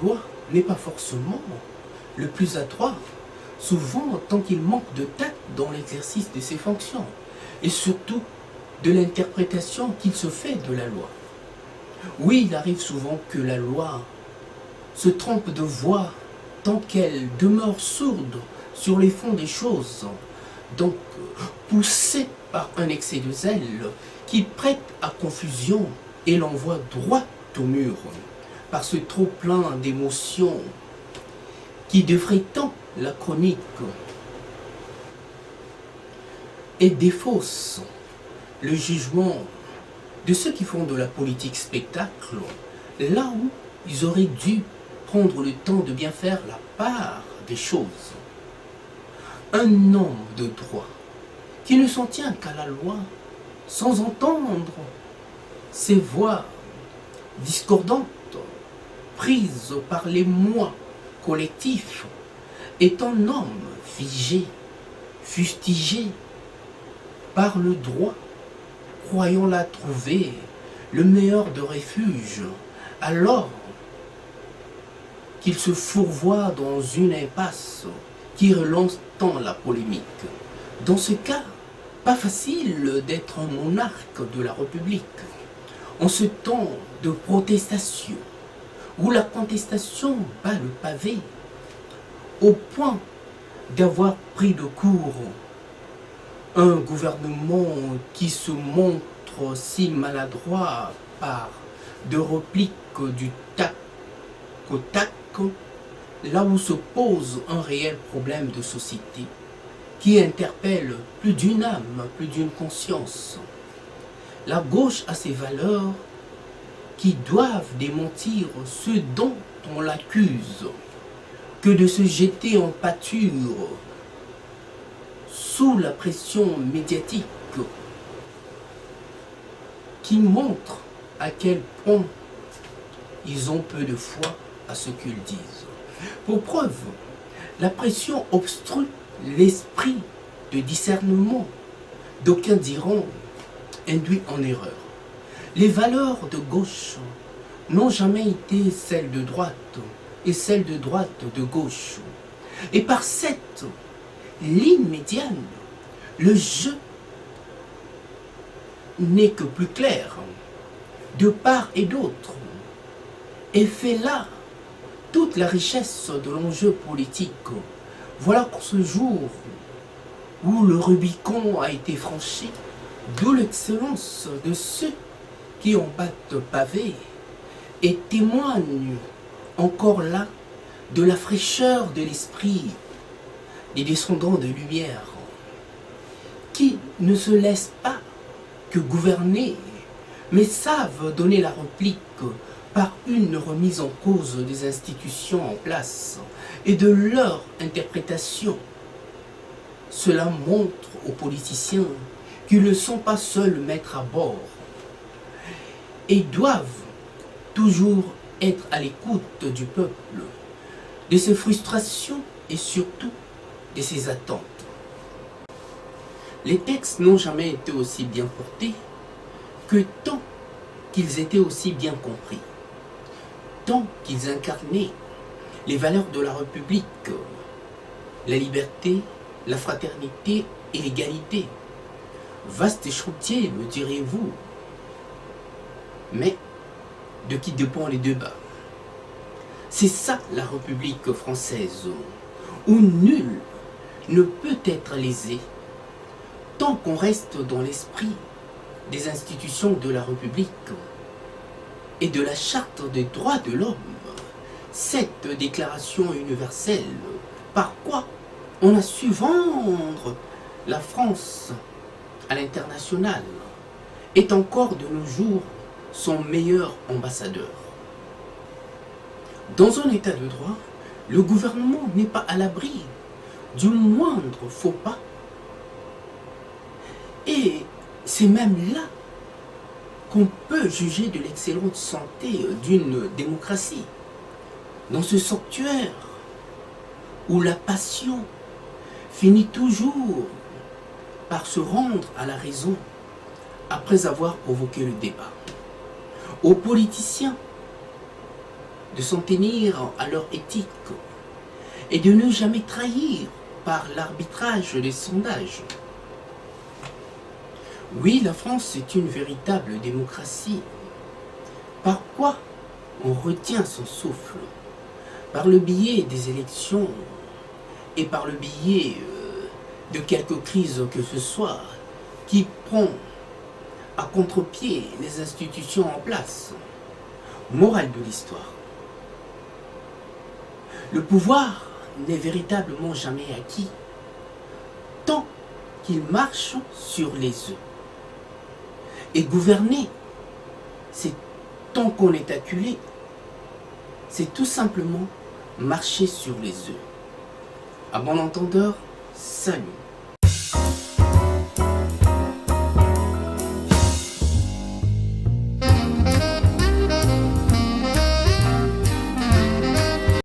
loi n'est pas forcément le plus adroit, souvent tant qu'il manque de tact dans l'exercice de ses fonctions, et surtout de l'interprétation qu'il se fait de la loi. Oui, il arrive souvent que la loi se trompe de voix tant qu'elle demeure sourde sur les fonds des choses, donc poussée par un excès de zèle qui prête à confusion et l'envoie droit au mur par ce trop-plein d'émotions qui devrait tant la chronique et défausse le jugement de ceux qui font de la politique spectacle, là où ils auraient dû prendre le temps de bien faire la part des choses. Un homme de droit qui ne s'en tient qu'à la loi, sans entendre ces voix discordantes, prises par les moi collectifs, est un homme figé, fustigé par le droit, croyant la trouver le meilleur de refuge, alors qu'il se fourvoie dans une impasse qui relance tant la polémique. Dans ce cas, pas facile d'être un monarque de la République. En ce temps de protestation, où la contestation bat le pavé, au point d'avoir pris de court un gouvernement qui se montre si maladroit par de répliques du tac au tac, là où se pose un réel problème de société qui interpelle plus d'une âme, plus d'une conscience. La gauche a ses valeurs qui doivent démentir ce dont on l'accuse, que de se jeter en pâture sous la pression médiatique qui montre à quel point ils ont peu de foi à ce qu'ils disent. Pour preuve, la pression obstrue l'esprit de discernement, d'aucuns diront induit en erreur. Les valeurs de gauche n'ont jamais été celles de droite et celles de droite de gauche. Et par cette ligne médiane, le jeu n'est que plus clair de part et d'autre, et fait là toute la richesse de l'enjeu politique. Voilà qu'en ce jour où le Rubicon a été franchi, d'où l'excellence de ceux qui en battent pavé et témoignent encore là de la fraîcheur de l'esprit des descendants de lumière, qui ne se laissent pas que gouverner, mais savent donner la réplique par une remise en cause des institutions en place et de leur interprétation. Cela montre aux politiciens qu'ils ne sont pas seuls maîtres à bord et doivent toujours être à l'écoute du peuple, de ses frustrations et surtout de ses attentes. Les textes n'ont jamais été aussi bien portés que tant qu'ils étaient aussi bien compris, tant qu'ils incarnaient les valeurs de la République, la liberté, la fraternité et l'égalité. Vaste chantier, me direz-vous, mais de qui dépend les débats? C'est ça la République française, où nul ne peut être lésé tant qu'on reste dans l'esprit des institutions de la République et de la Charte des droits de l'homme, cette déclaration universelle, par quoi on a su vendre la France à l'international, est encore de nos jours son meilleur ambassadeur. Dans un état de droit, le gouvernement n'est pas à l'abri du moindre faux pas. Et c'est même là qu'on peut juger de l'excellente santé d'une démocratie. Dans ce sanctuaire où la passion finit toujours par se rendre à la raison après avoir provoqué le débat. Aux politiciens de s'en tenir à leur éthique et de ne jamais trahir par l'arbitrage des sondages. Oui, la France est une véritable démocratie. Par quoi on retient son souffle? Par le biais des élections et par le biais de quelque crise que ce soit qui prend à contre-pied les institutions en place. Morale de l'histoire. Le pouvoir n'est véritablement jamais acquis tant qu'il marche sur les œufs. Et gouverner, c'est tant qu'on est acculé, c'est tout simplement marcher sur les œufs. À bon entendeur, salut.